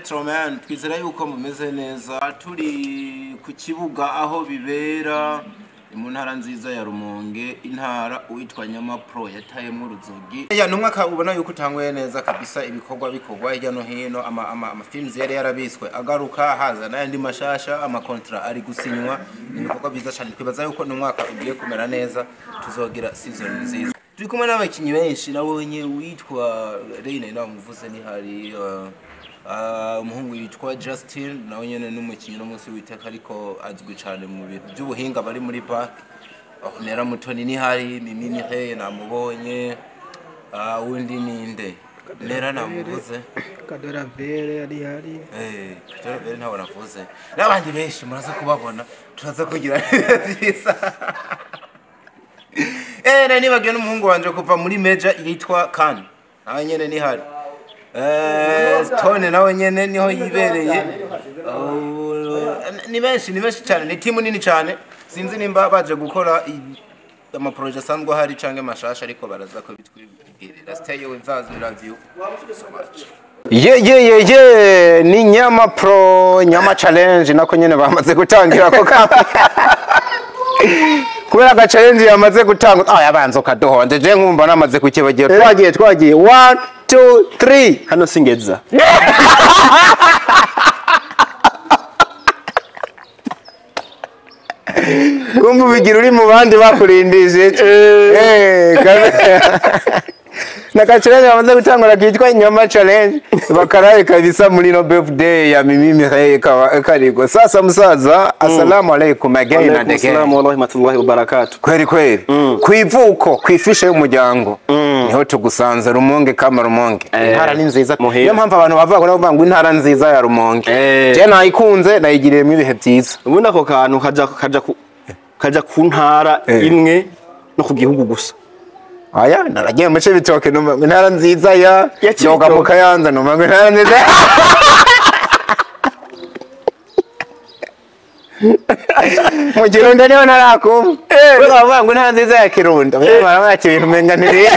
Petro man twizera yuko mumeze neza turi ku kibuga aho bibera mu ntara nziza ya Rumonge intara uitwa Nyama Pro yatayemwe uruzogi ya numwaka ubona yuko utangwe neza kabisa ibikorwa bikorwa hirya no hino ama films yari yarabiswe agaruka haza n'andi mashasha ama contrat ari gusinywa ibikorwa biza cyane twibaza yuko numwaka ugiye kumera neza tuzogira season nziza turi kumwe n'abakinyi benshi nabonye witwa Reine namuvuze ni hari umuhungu yitwa Justin nawe nyene n'umukinyi no munsi witeka ariko azwi cyane mu bintu by'ubuhinga bari muri park nera mutoni ni hari mimini he namubonye wundi ninde nera namuvuze Kadora Vere ari hari Kadora Vere ntawe navuze n'abandi benshi muraza kubabona turaza kugira neza nani bagiye n'umuhungu wanje kuva muri Major yitwa Kan nawe nyene ni hari Stone nawe nyene niho yibereye ni benshi cyane ni timu nini cyane sinzi nimba baje gukora ama project asanzwe hari canke mashasha ariko baraza ko bitwibwirira stay with us we love you so much ni Nyama Pro Nyama Challenge nako nyene bamaze gutangira ko kubera ga challenge yamaze gutanga yabanza kadohonde je nkumva namaze kukibagiye twagiye 1 2 3 hano singeza kumva bigira uri mu bandi bakurindije naka challenge bamaze gutangura kitwa Nyama Challenge bakaraye kabisa muri no birthday ya Mimi Karigo sasa musaza assalamu alaikum again and again assalamu warahmatullahi wabarakatuh kweri kwivuko kwifishe y'umuryango niho tugusanze Rumonge kama Rumonge intara ni nziza niyo mpamvu abantu bavuga ngo intara nziza ya Rumonge je nayikunze nayigiriyemo ibihe byiza ubundi ako kantu kaja ku ntara imwe no ku gihugu gusa aya naragiye mu cyo bitoke intara nziza ya yoga mu Kayanza no mango intara nziza mu Kirundo niho narakumva bavuga ngo intara nziza ya Kirundo barabaye ibintu menga ntiri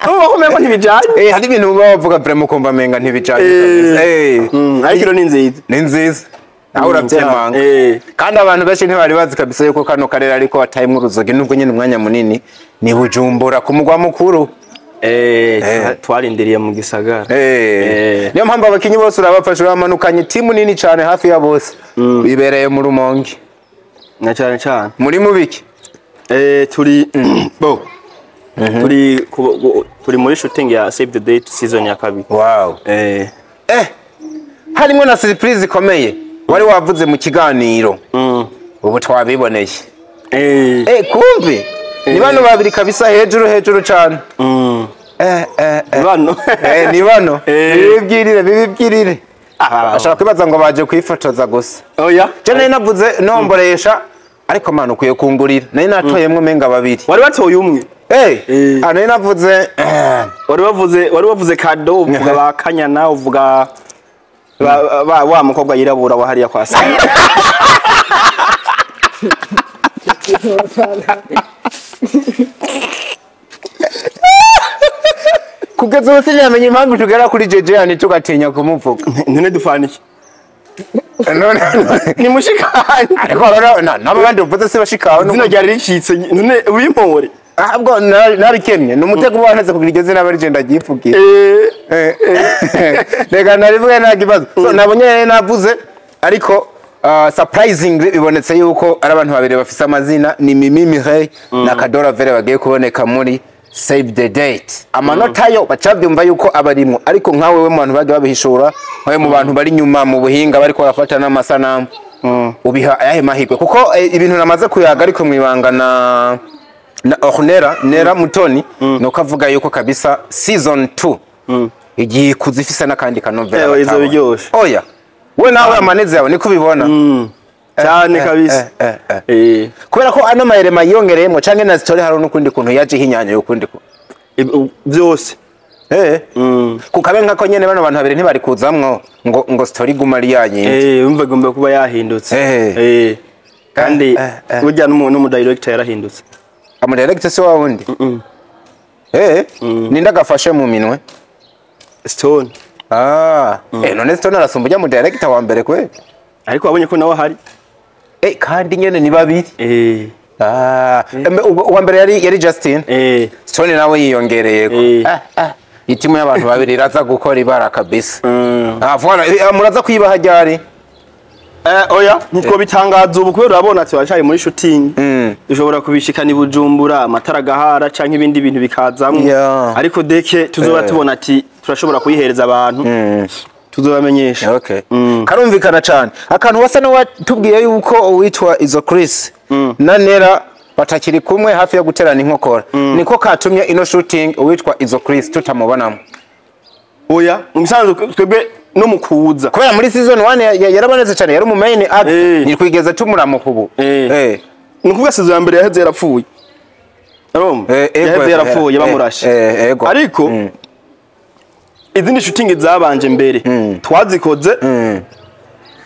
ubu kumengo ntibijanye hari ibintu bavuga premo kumva menga ntibijanye ariko ni nziza nawe urabyemanga kandi abantu benshi ntibari bazi kabisa yuko kano karere ariko watayemwe uruzogi nubwo nyine umwanya munini ni Bujumbura ku mugwa mukuru twarindiriye mu gisagara niyo mpamvu abakinyi bose urabafasha bamanukanye timu nini cyane hafi ya bose bibereye mu Rumonge na cyane muri mubiki turi turi muri shooting ya Save the Date season ya kabiri wow harimo na surprise ikomeye wari wavuze mu kiganiro ubu twabiboneye kumbe ni bano babiri kabisa hejuru cyane bano ni bano bibibwirire ashaka kwibaza ngo baje kwifotoza gusa oya je nari navuze nomboresha ariko mana ukwiye kungurira nari natoyemwe menga babiri wari batoye umwe nari navuze wari bavuze kado uvuga bakanyana uvuga wa mukobwa yirabura wa hariya kwa Sara kugeza ubu sinamenye impamvu tugera kuri jeje yani tugatinya kumuvuga none dufaniki ni mushikani ariko nabo bandi uvuze se bashikawe zino ryari ricitse none wimpore ahubwo narikemye numutego waneze kugira igeze n'abari ndagifugiye rega narivuye nagibazo so nabonye navuze ariko surprisingly bibonetse yuko ari abantu babiri bafise amazina ni Mimi Mireille na Kadora Vere bagiye kuboneka muri Save the Date amanota yo bacabyumva yuko abarimo ariko nkawe we mu bantu bagiye babihishura nkawe mu bantu bari nyuma mu buhinga bariko barafata n'amasanamu ubiha ayahe mahirwe kuko ibintu namaze kuyaga ariko mwibanga na Nera Mutoni nuko avuga yuko kabisa season 2 igiye kuzifisa nakandi kanovela izo biryoshe oya we nawe amaneze yawe niko ubibona cyane kabisa kubera ko ano mahirema yongereyemo canke na story hari n'ukundi kuntu yaje hinyanya y'ukundi ko byose kukabe nkako nyene bano bantu babiri ntibari kuzamwo ngo story guma ari yanyinze umva gomba kuba yahindutse kandi burya n'umu director yarahindutse director se wawundi ninda gafashe mu minwe Stone none Stone arasumba ujya mu director wa mbere kwe ariko wabonye ko nawe hari kandi nyene ni babiri uwa mbere yari Justin Stone nawe yiyongereyeko itimu y'abantu babiri iraza gukora ibara kabisa muraza kwibaha ryari oya nitwo bitangaza ubu kubera urabona ati wacari muri shooting dushobora kubishikana ibujumbura amatara gahara canke ibindi bintu bikazamwe ariko deke tuzoba tubona ati turashobora kuyihereza abantu tuzobamenyesha karumvikana cyane akantu wasa no watubwiye yuko witwa Izo Chris na Nera batakiri kumwe hafi yo guterana inkokora niko katumye ino shooting witwa Izo Chris tutamubonamo oya umusanzu twebwe no mukuza kubera muri season 1 yarabonetse cyane yari mu main act ni kwigeza tumuramukubu nukuvuga season ya mbere yaheze yarapfuye yaheze yarapfuye bamurashe ariko izindi shooting zabanje mbere twazikoze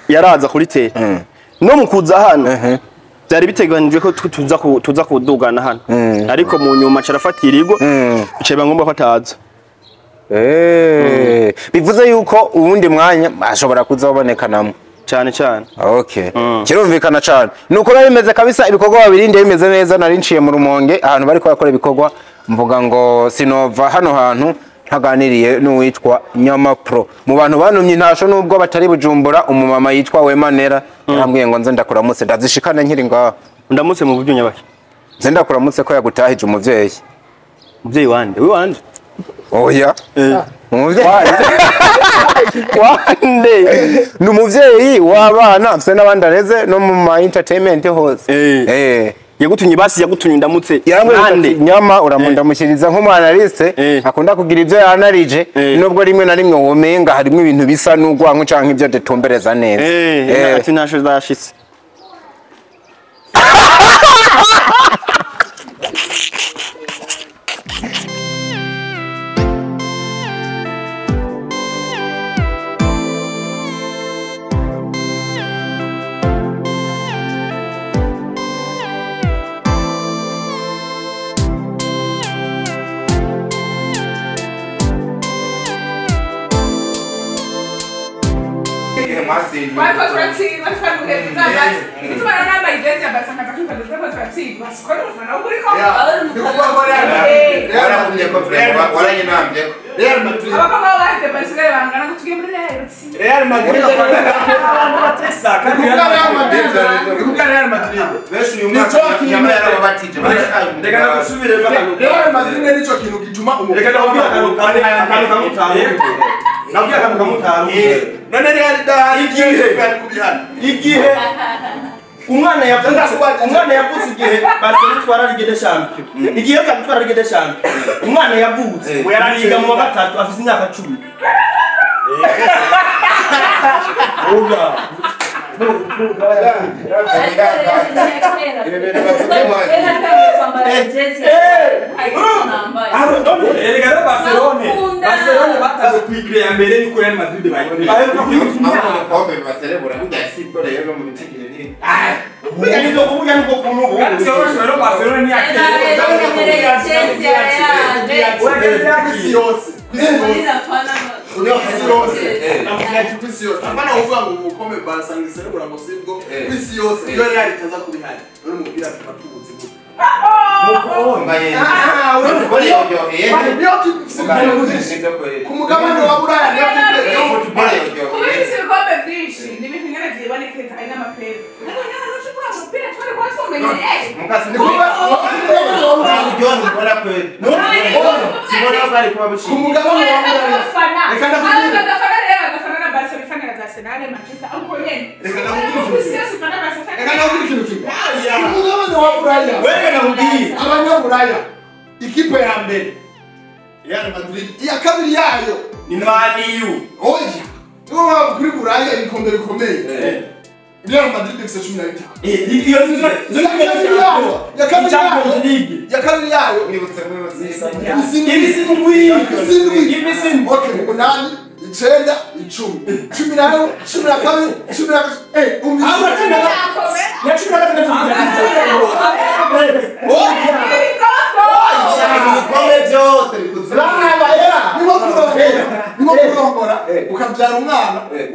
yaraza kuri te no mukuza hano byari biteganijwe ko tuza kudugana hano ariko mu nyuma carafatira igo cebe ngomba fataza bivuze yuko ubundi mwanya ashobora kuzabonekanamo cyane kirumvikana cyane nuko bimeze kabisa ibikorwa babirinde bimeze neza narinciye mu Rumonge ahantu bari bakora ibikorwa mvuga ngo sinova hano hantu ntaganiriye n'uwitwa Nyama Pro mu bantu banumye ntasho nubwo batari Bujumbura umumama yitwa Wemanera yarambwiye ngo nze ndakuramutse ndazishikana nkiri ngaho ndamutse mu buryo nyabaki nze ndakuramutse ko yagutahije umuvyeyi wande wande oya umuvyeyi wande n'umuvyeyi w'abana mfise n'abandi areze no mu ma entertainment hose yagutunye basi yagutunye ndamutse yarambwiye Nyama uramundamushyiriza nk'umanaliste akunda kugira ibyo yanarije nubwo rimwe na rimwe womenga harimo ibintu bisa n'ugwanko canke ibyo detumbereza neza ati nasho zashitse igihe umwana yavutse igihe Barcelona twara Ligue des Champions igihe twara Ligue des Champions umwana yavutse we yarariga mu gatatu afite imyaka 10 Barcelona bataze kwigreya mbere yuko Real Madrid bayibona kumugabane wa Buraya niyo kubifise ibikombe byinshi n'ibintu nyene vyibonekeza ari n'amapera abanyaburaya ikipe ya mbere Real Madrid iya kabiri yayo ni Man U oya niyo kuri Buraya ibikombe bikomeye Real Madrid ifite 15 ya kabiri yayo nibutse umunani icenda icumi cumi na rimwe cumi na kabiri cumi na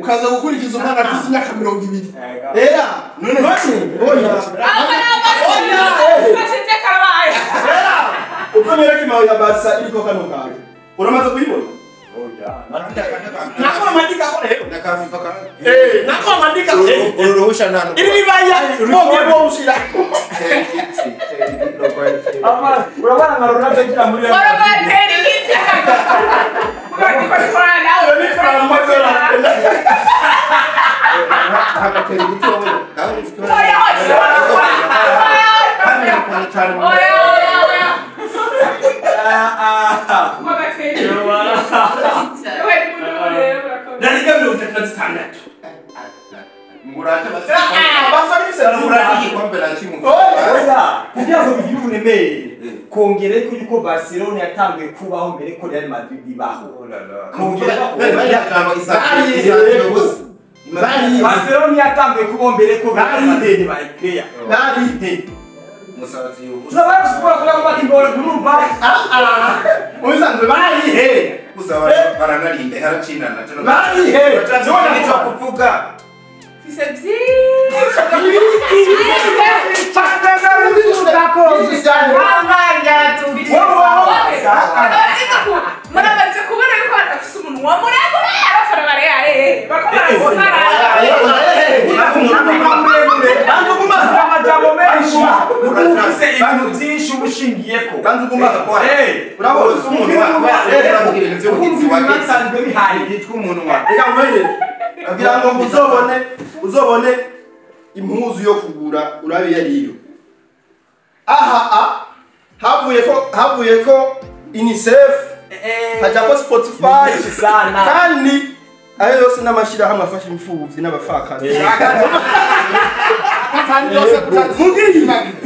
ukaza gukurikiza umwana afite imyaka 20. Era none oya bashije karabaye ukomera kimawe ya basa iriko kano kawe uramaze kuyibona nako mandika ko rero ndakafifa ka nako mandika ko uruhusha nano iri baya bonge bo ushira ama urabana na Ronaldo kila muri barabateri gite bati ko kora nawe ni fara mazora hakateri gitowe nawe ufite Nandika mlo utatandatu. ngurate Basa bisa ngurate ikombe la timu. Oya, kugira ngo bigire uburemere. Kongere ko yuko Barcelona yatangiye kubaho mbere ko Real Madrid ibaho. Barcelona yatangiye kubaho mbere ko Real Madrid bayikreya. Nari Musazi yo. Turabara kubura kugira ngo batingore kurumva. Usanzwe bari he. Usaba baranarinde haracina na tano. Bari he. None nicho kuvuga. c'est bien uzobone impuzu yo kugura urabe yariyo havuye ko UNICEF haja ko Spotify kandi ayo yose n'amashira hamwe afasha imfuvyi n'abafakazi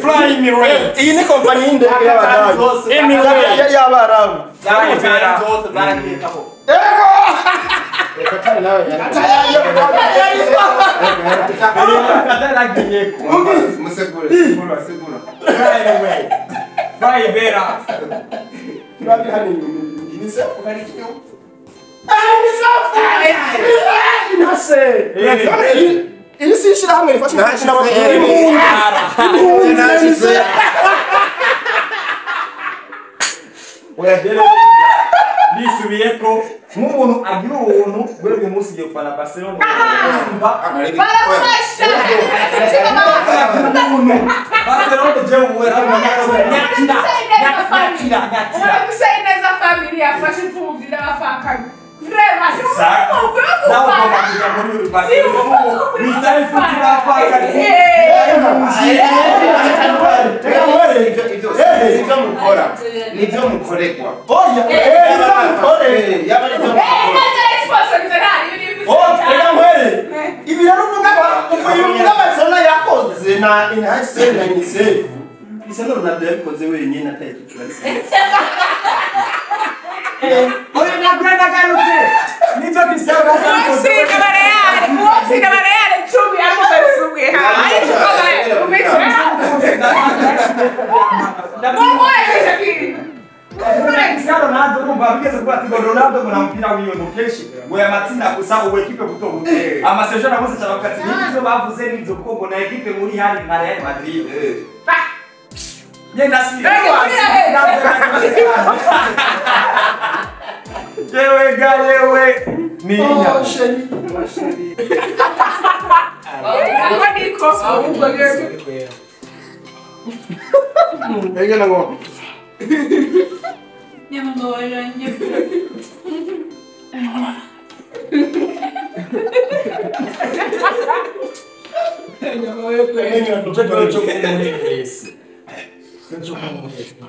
Fly Emirates iyi ni company y'indege y'abarabu Emirates y'abarabu Ini sih sudah hamil, pasti Bisubiyeko nk'umuntu agira ubuntu bwo uyu munsi giye kufana Barcelona Barcelona je uwe neza family yafashe imfuvyi n'abafakanye Nivyo mukoregwa. Ibi rero uvuga Barcelona yakoze na Inhase na UNICEF isa no Ronaldo yabikoze wenyine atayikicura oya nabrana garutse nivyo bisaba Muosi Real chumi hapo basubi hayi kama umecheza Ronaldo numva bigeze kuba ati Ronaldo ngo nampira wiyo location ngo yamatsinda gusa uwe equipe buto amasezerano bose cyabakati nizo bavuze nizo ko na equipe muri hali na Real Madrid Yenda si Yewe galewe ninya niko ahubwo geze Ngena ngo nyama wajanye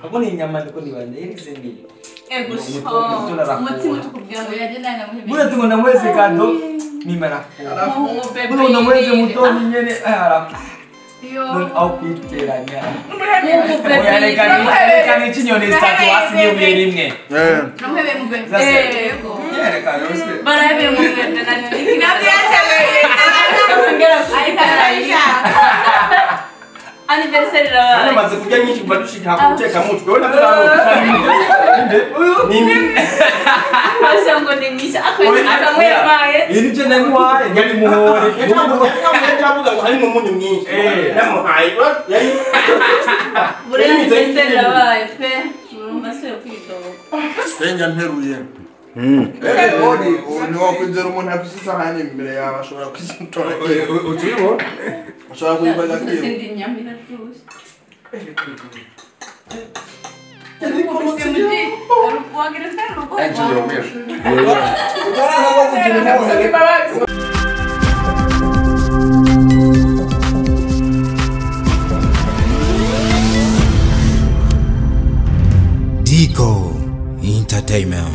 Abone inyama ndiko nibande yirize ni ego umutima tukubwira ngo yagenda na muhimbi bure tubona mwezi kando nimara bure una mwezi mutoni nyene ara non au kwiteranya oya reka ni chinyoni statu asi ni uye rimwe namuhebe mugwe ego yereka yose barabe mugwe ndana ikinavya cyane ngera ayikaraisha anniversaire rawe. Ana maze kurya nyinshi kuva dushika guteka mutwe. Wewe navyo ni Masongo ni misha akwenda mwaye. Yini je namwaye nyari muhore. Ndavuga ngo hari mu munyu mwinshi. Namuhaye. Yari Bure anniversaire rawe pe. Mbaso kwidogo. Senga nteruye. Ni wakwinjira umuntu afite isahani imbere yawe ashobora kwizitora. Ucibo? Ashobora kuyibaza kiyo. Sindi nyamira cyose. Dico Entertainment.